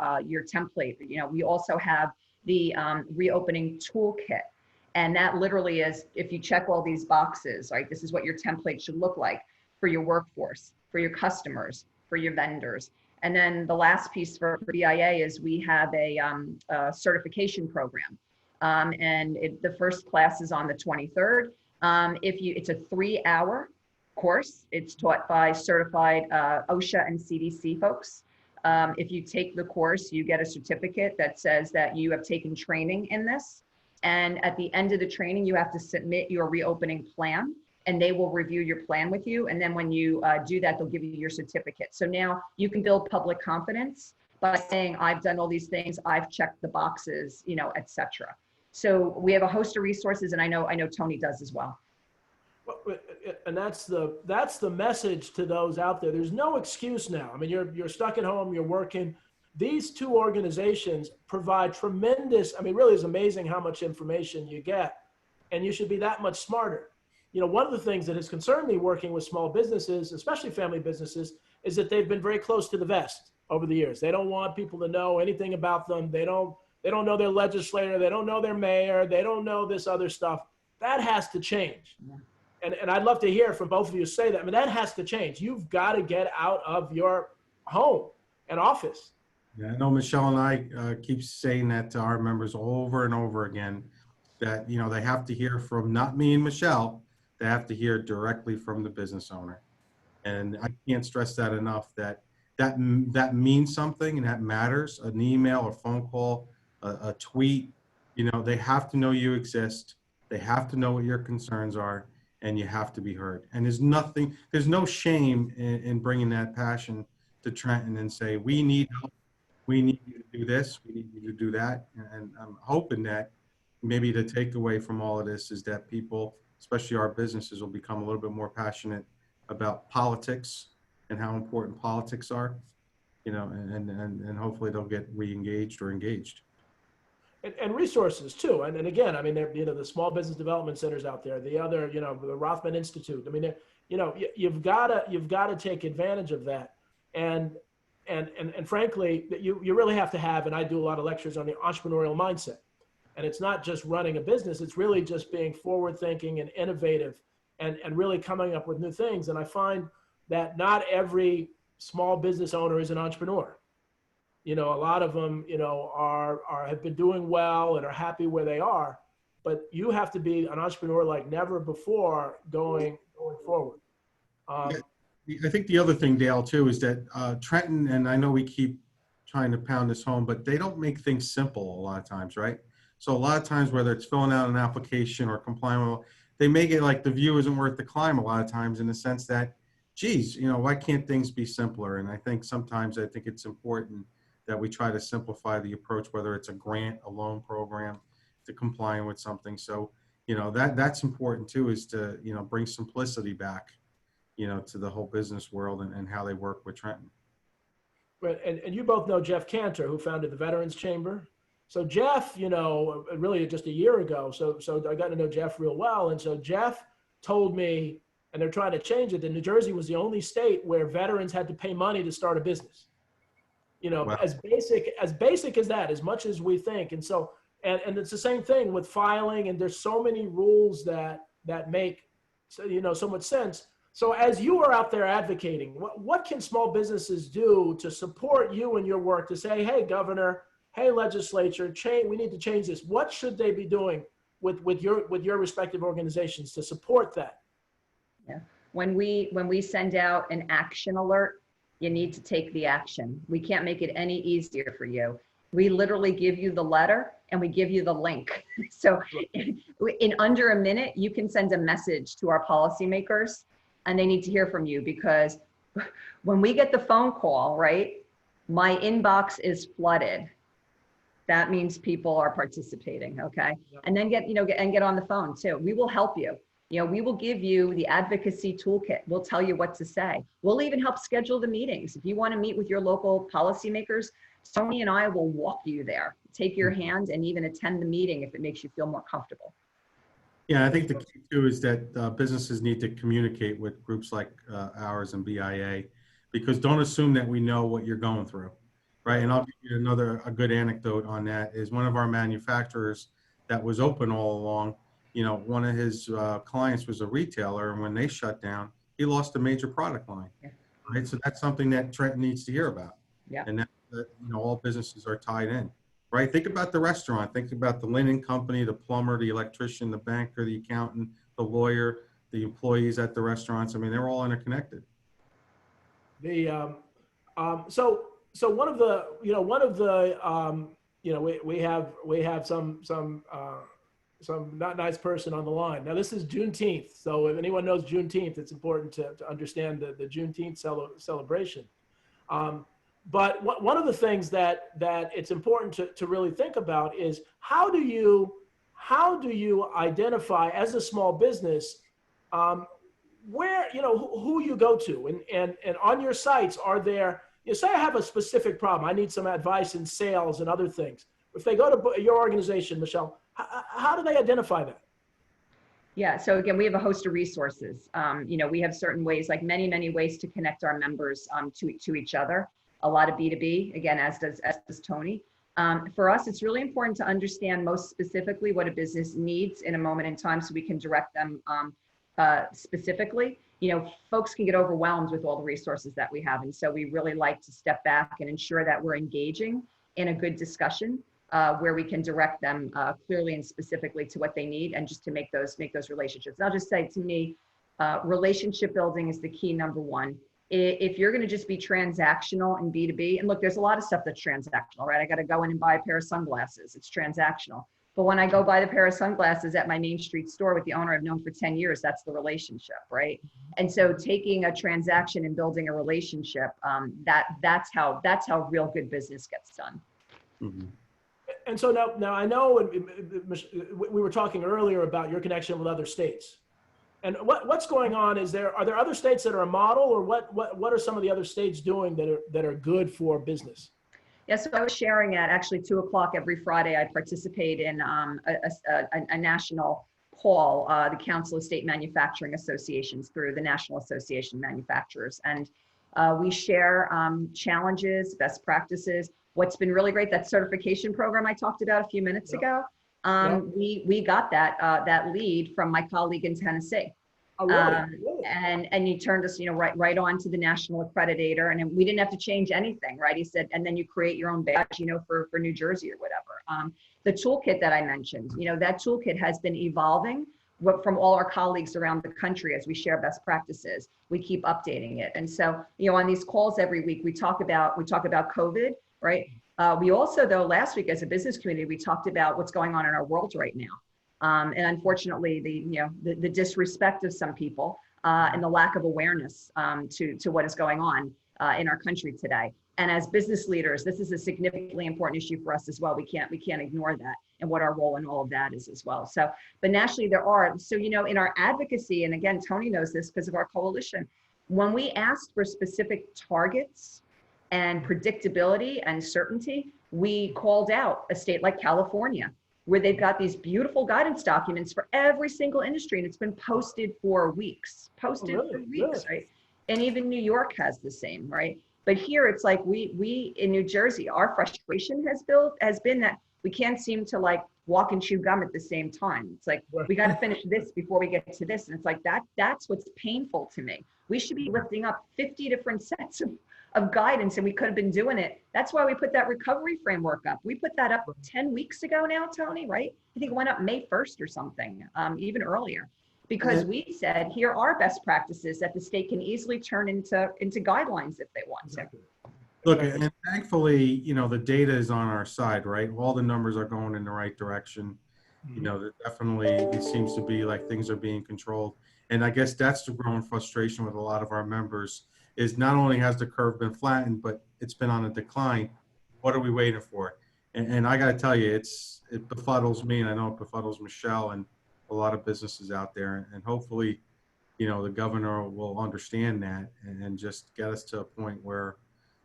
template. We also have the reopening toolkit. And that literally is, if you check all these boxes, right, this is what your template should look like for your workforce, for your customers, for your vendors. And then the last piece for BIA is we have a certification program. The first class is on the 23rd. It's a 3-hour course. It's taught by certified OSHA and CDC folks. If you take the course, you get a certificate that says that you have taken training in this. And at the end of the training, you have to submit your reopening plan, and they will review your plan with you. And then when you do that, they'll give you your certificate. So now you can build public confidence by saying, I've done all these things, I've checked the boxes, et cetera. So we have a host of resources, and I know Tony does as well. And that's the message to those out there. There's no excuse now. I mean, you're stuck at home, you're working. These two organizations provide tremendous, I mean, really is amazing how much information you get, and you should be that much smarter. One of the things that has concerned me working with small businesses, especially family businesses, is that they've been very close to the vest over the years. They don't want people to know anything about them. They don't know their legislator. They don't know their mayor. They don't know this other stuff. That has to change. Yeah. And I'd love to hear from both of you say that. I mean, that has to change. You've got to get out of your home and office. Yeah, I know Michele and I keep saying that to our members over and over again, that, they have to hear from not me and Michele, they have to hear directly from the business owner. And I can't stress that enough, that means something and that matters. An email, a phone call, a tweet, they have to know you exist. They have to know what your concerns are, and you have to be heard. And there's no shame in bringing that passion to Trenton and say, we need help. We need you to do this. We need you to do that. And I'm hoping that maybe the takeaway from all of this is that people, especially our businesses, will become a little bit more passionate about politics and how important politics are, and hopefully they'll get re-engaged or engaged. And resources too. And again, I mean, the small business development centers out there, the other, the Rothman Institute. I mean, you've got to take advantage of that. And frankly, you really have to have, and I do a lot of lectures on the entrepreneurial mindset. And it's not just running a business, it's really just being forward thinking and innovative and really coming up with new things. And I find that not every small business owner is an entrepreneur. A lot of them, have been doing well and are happy where they are, but you have to be an entrepreneur like never before going forward. I think the other thing, Dale, too, is that Trenton, and I know we keep trying to pound this home, but they don't make things simple a lot of times, right? So a lot of times, whether it's filling out an application or complying with, they make it like the view isn't worth the climb a lot of times, in the sense that geez, why can't things be simpler? And I think sometimes it's important that we try to simplify the approach, whether it's a grant, a loan program, to complying with something. So, that's important too, is to, bring simplicity back, to the whole business world and how they work with Trenton. Right. And you both know Jeff Cantor, who founded the Veterans Chamber. So Jeff, really just a year ago, so I got to know Jeff real well. And so Jeff told me, and they're trying to change it, that New Jersey was the only state where veterans had to pay money to start a business. Wow. As basic as that, as much as we think. And so, and it's the same thing with filing, and there's so many rules that make, so much sense. So as you are out there advocating, what can small businesses do to support you in your work, to say, hey, governor, hey, legislature, we need to change this? What should they be doing with your respective organizations to support that? Yeah. When we send out an action alert, you need to take the action. We can't make it any easier for you. We literally give you the letter and we give you the link. So in under a minute, you can send a message to our policymakers, and they need to hear from you, because when we get the phone call, right, my inbox is flooded. That means people are participating, okay? Yep. And then get on the phone too. We will help you. We will give you the advocacy toolkit. We'll tell you what to say. We'll even help schedule the meetings. If you want to meet with your local policymakers, Tony and I will walk you there, take your hand, and even attend the meeting if it makes you feel more comfortable. Yeah, I think the key too is that businesses need to communicate with groups like ours and BIA, because don't assume that we know what you're going through, right? And I'll give you a good anecdote on that. Is one of our manufacturers that was open all along, one of his clients was a retailer, and when they shut down, he lost a major product line, right? So that's something that Trenton needs to hear about. Yeah. And that all businesses are tied in, right? Think about the restaurant, think about the linen company, the plumber, the electrician, the banker, the accountant, the lawyer, the employees at the restaurants. I mean, they're all interconnected. So one of the we have some not nice person on the line. Now this is Juneteenth, so if anyone knows Juneteenth, it's important to understand the Juneteenth celebration. But one of the things that it's important to really think about is how do you identify as a small business where who you go to, and on your sites, are there, say I have a specific problem, I need some advice in sales and other things. If they go to your organization, Michele, how do they identify that? Yeah, so again, we have a host of resources. We have certain ways, like many ways to connect our members to each other. A lot of B2B, again, as does Tony. For us, it's really important to understand most specifically what a business needs in a moment in time, so we can direct them specifically. Folks can get overwhelmed with all the resources that we have. And so we really like to step back and ensure that we're engaging in a good discussion where we can direct them clearly and specifically to what they need, and just to make those relationships. And I'll just say, to me, relationship building is the key, number one. If you're going to just be transactional in B2B, and look, there's a lot of stuff that's transactional, right? I got to go in and buy a pair of sunglasses. It's transactional. But when I go buy the pair of sunglasses at my Main Street store with the owner I've known for 10 years, that's the relationship, right? And so taking a transaction and building a relationship, that's how real good business gets done. Mm-hmm. And so now I know we were talking earlier about your connection with other states. And what's going on? Are there other states that are a model, or what are some of the other states doing that are good for business? Yeah, so I was sharing at actually 2 o'clock every Friday. I participate in a national call, the Council of State Manufacturing Associations, through the National Association of Manufacturers, and we share challenges, best practices. What's been really great, that certification program I talked about a few minutes ago. We got that lead from my colleague in Tennessee. Oh, really? And he turned us, right on to the national accreditator, and we didn't have to change anything, right? He said, and then you create your own badge, for New Jersey or whatever. The toolkit that I mentioned, that toolkit has been evolving from all our colleagues around the country as we share best practices. We keep updating it, and so on these calls every week we talk about COVID, right? We also, though, last week as a business community, we talked about what's going on in our world right now. And unfortunately, the disrespect of some people and the lack of awareness to what is going on in our country today. And as business leaders, this is a significantly important issue for us as well. We can't ignore that and what our role in all of that is as well. So, but nationally there are, so, you know, in our advocacy, and again, Tony knows this because of our coalition, when we asked for specific targets and predictability and certainty, we called out a state like California, where they've got these beautiful guidance documents for every single industry, and it's been posted for weeks, right? And even New York has the same, right? But here it's like we in New Jersey, our frustration has been that we can't seem to like walk and chew gum at the same time. It's like, we got to finish this before we get to this. And it's like, that's what's painful to me. We should be lifting up 50 different sets of guidance, and we could have been doing it. That's why we put that recovery framework up. We put that up 10 weeks ago now, Tony, right? I think it went up May 1st or something, even earlier, because we said, here are best practices that the state can easily turn into guidelines if they want to. Look, and thankfully, you know, the data is on our side, right? All the numbers are going in the right direction. You know, that definitely it seems to be like things are being controlled. And I guess that's the growing frustration with a lot of our members is not only has the curve been flattened, but it's been on a decline. What are we waiting for? And I got to tell you, it befuddles me, and I know it befuddles Michele and a lot of businesses out there. And hopefully, you know, the governor will understand that and just get us to a point where,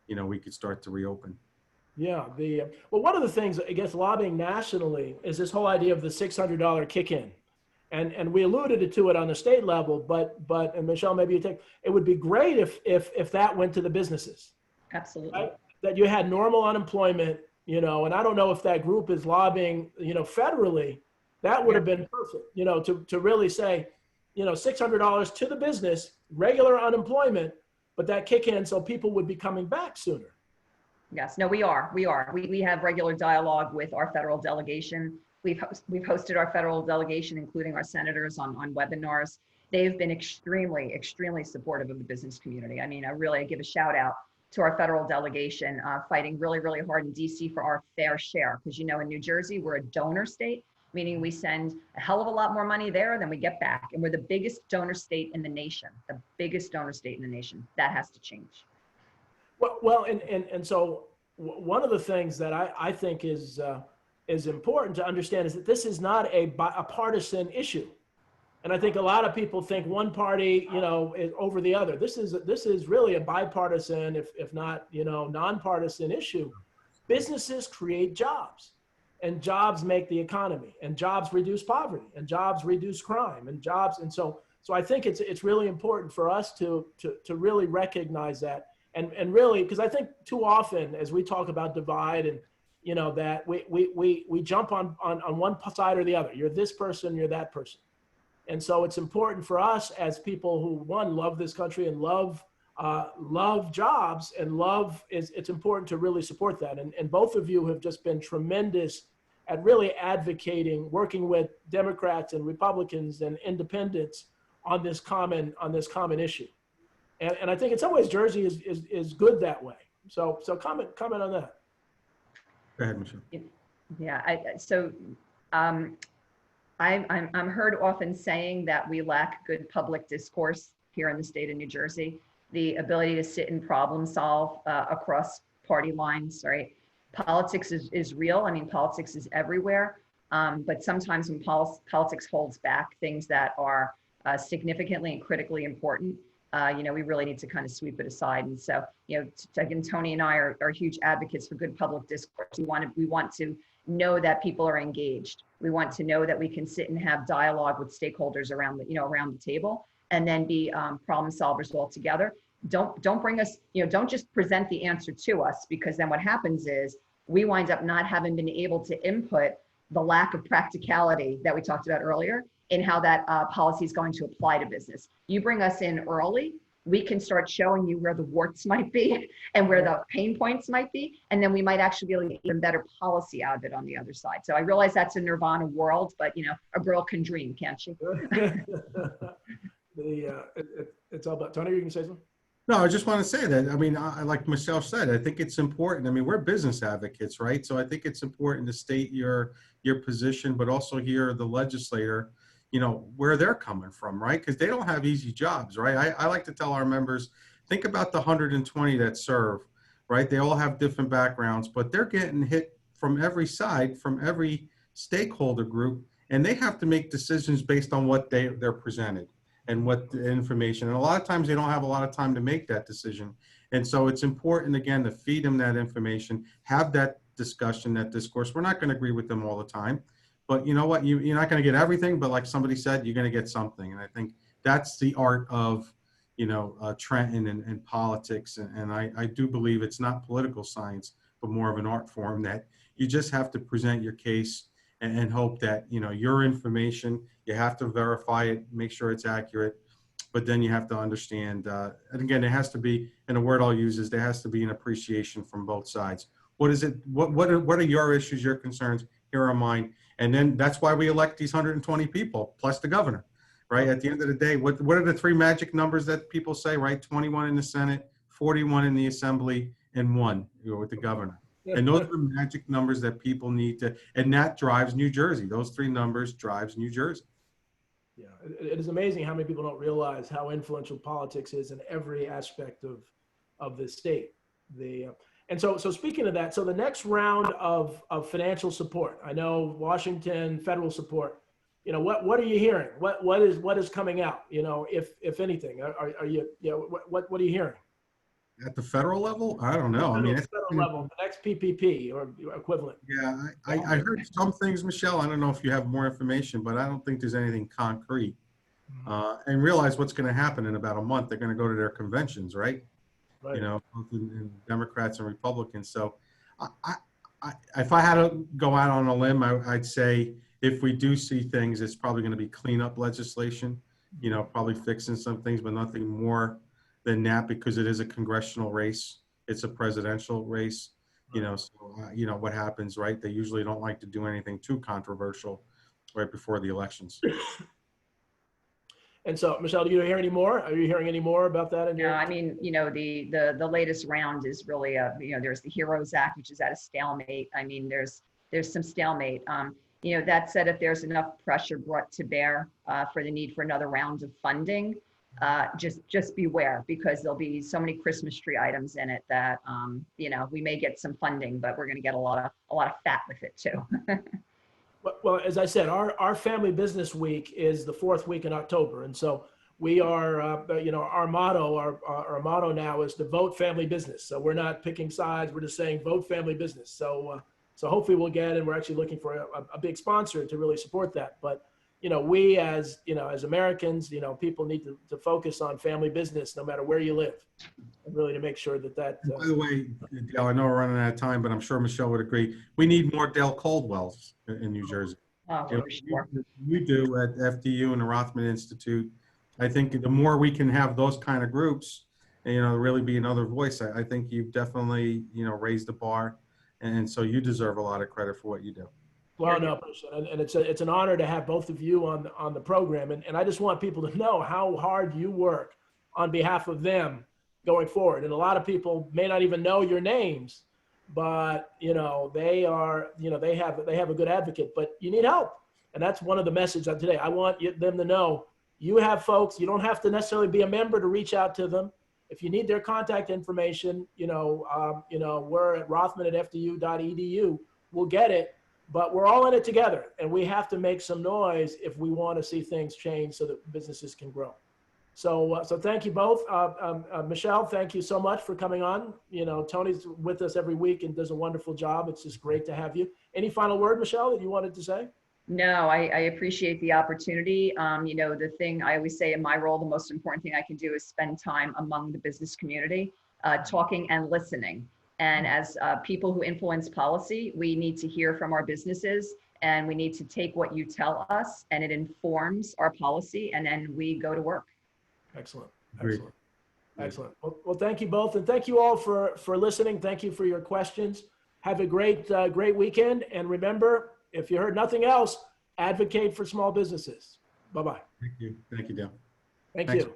you know, we could start to reopen. Yeah. Well, one of the things, I guess, lobbying nationally is this whole idea of the $600 kick-in. And we alluded to it on the state level, but and Michele, maybe it would be great if that went to the businesses. Absolutely. Right? That you had normal unemployment, you know, and I don't know if that group is lobbying, you know, federally, that would have been perfect, you know, to really say, you know, $600 to the business, regular unemployment, but that kick in so people would be coming back sooner. Yes, no, we are. We have regular dialogue with our federal delegation. We've hosted our federal delegation, including our senators, on webinars. They've been extremely supportive of the business community. I mean, I give a shout out to our federal delegation, fighting really hard in DC for our fair share. Because, you know, in New Jersey, we're a donor state, meaning we send a hell of a lot more money there than we get back. And we're the biggest donor state in the nation, the biggest donor state in the nation. That has to change. Well, and so one of the things that I think is important to understand is that this is not a partisan issue. And I think a lot of people think one party, you know, is over the other. This is really a bipartisan, if not, you know, nonpartisan issue. Businesses create jobs, and jobs make the economy, and jobs reduce poverty, and jobs reduce crime, and jobs. And so I think it's really important for us to really recognize that. And really, because I think too often as we talk about divide and, you know, that we jump on one side or the other. You're this person, you're that person. And so it's important for us as people who, one, love this country and love jobs and it's important to really support that. And both of you have just been tremendous at really advocating, working with Democrats and Republicans and independents on this common issue. And I think in some ways Jersey is good that way. So comment on that. Go ahead, Michele. Yeah, I'm heard often saying that we lack good public discourse here in the state of New Jersey, the ability to sit and problem solve across party lines, right? Politics is real. I mean, politics is everywhere. But sometimes when politics holds back things that are significantly and critically important, you know, we really need to kind of sweep it aside. And so, you know, again, Tony and I are huge advocates for good public discourse. We want to know that people are engaged. We want to know that we can sit and have dialogue with stakeholders around the table, and then be problem solvers all together. Don't bring us, you know, don't just present the answer to us, because then what happens is we wind up not having been able to input the lack of practicality that we talked about earlier in how that policy is going to apply to business. You bring us in early, we can start showing you where the warts might be and where the pain points might be, and then we might actually be able to get even better policy out of it on the other side. So I realize that's a nirvana world, but, you know, a girl can dream, can't she? It's all about, Tony, you can say something? No, I just want to say that, I mean, like Michele said, I think it's important. I mean, we're business advocates, right? So I think it's important to state your position, but also hear the legislator, where they're coming from, right? Because they don't have easy jobs, right? I like to tell our members, think about the 120 that serve, right? They all have different backgrounds, but they're getting hit from every side, from every stakeholder group, and they have to make decisions based on what they're presented and what the information. And a lot of times they don't have a lot of time to make that decision. And so it's important, again, to feed them that information, have that discussion, that discourse. We're not going to agree with them all the time, but you know what? You're not going to get everything, but like somebody said, you're going to get something. And I think that's the art of, Trenton and politics. And I do believe it's not political science, but more of an art form, that you just have to present your case and hope that, your information, you have to verify it, make sure it's accurate, but then you have to understand, and again, it has to be, and a word I'll use is there has to be an appreciation from both sides. What is it? What are your issues, your concerns? Here are mine. And then that's why we elect these 120 people plus the governor, right? At the end of the day, what are the three magic numbers that people say, right? 21 in the Senate, 41 in the Assembly, and 1 with the governor. And those are magic numbers that people need to, and that drives New Jersey. Those three numbers drives New Jersey. Yeah, it is amazing how many people don't realize how influential politics is in every aspect of this state. And so speaking of that, so the next round of financial support, I know Washington federal support, what are you hearing? What is coming out? If anything, are you, what are you hearing? At the federal level, I don't know. Federal level, the next PPP or equivalent. Yeah, I heard some things, Michele. I don't know if you have more information, but I don't think there's anything concrete. And realize what's going to happen in about a month. They're going to go to their conventions, right? Right. Both in Democrats and Republicans. So if I had to go out on a limb, I'd say if we do see things, it's probably going to be cleanup legislation, probably fixing some things, but nothing more than that, because it is a congressional race. It's a presidential race, so what happens, right? They usually don't like to do anything too controversial right before the elections. And so, Michele, do you hear any more? Are you hearing any more about that? No, I mean, the latest round is really there's the HEROES Act, which is at a stalemate. I mean, there's some stalemate. That said, if there's enough pressure brought to bear for the need for another round of funding, just beware, because there'll be so many Christmas tree items in it that we may get some funding, but we're going to get a lot of fat with it too. Well, as I said, our family business week is the 4th week in October, and so we are, our motto now is to vote family business. So we're not picking sides; we're just saying vote family business. So hopefully we'll get, and we're actually looking for a big sponsor to really support that. But we as Americans, people need to focus on family business no matter where you live, and really to make sure that. By the way, Dale, I know we're running out of time, but I'm sure Michele would agree. We need more Dale Caldwells in New Jersey. Oh, for sure. We do at FDU and the Rothman Institute. I think the more we can have those kind of groups, and, really be another voice, I think you've definitely, raised the bar. And so you deserve a lot of credit for what you do. Well, no, and it's an honor to have both of you on the program, and I just want people to know how hard you work on behalf of them going forward. And a lot of people may not even know your names, but they have a good advocate. But you need help, and that's one of the messages of today. I want them to know you have folks. You don't have to necessarily be a member to reach out to them. If you need their contact information, we're at rothman@fdu.edu. We'll get it. But we're all in it together, and we have to make some noise if we want to see things change so that businesses can grow. So thank you both. Michele, thank you so much for coming on. Tony's with us every week and does a wonderful job. It's just great to have you. Any final word, Michele, that you wanted to say? No, I appreciate the opportunity. The thing I always say in my role, the most important thing I can do is spend time among the business community, talking and listening. And as people who influence policy, we need to hear from our businesses, and we need to take what you tell us, and it informs our policy, and then we go to work. Excellent. Great. Excellent. Well, thank you both. And thank you all for listening. Thank you for your questions. Have a great weekend. And remember, if you heard nothing else, advocate for small businesses. Bye-bye. Thank you. Thank you, Dale. Thank Thanks. you.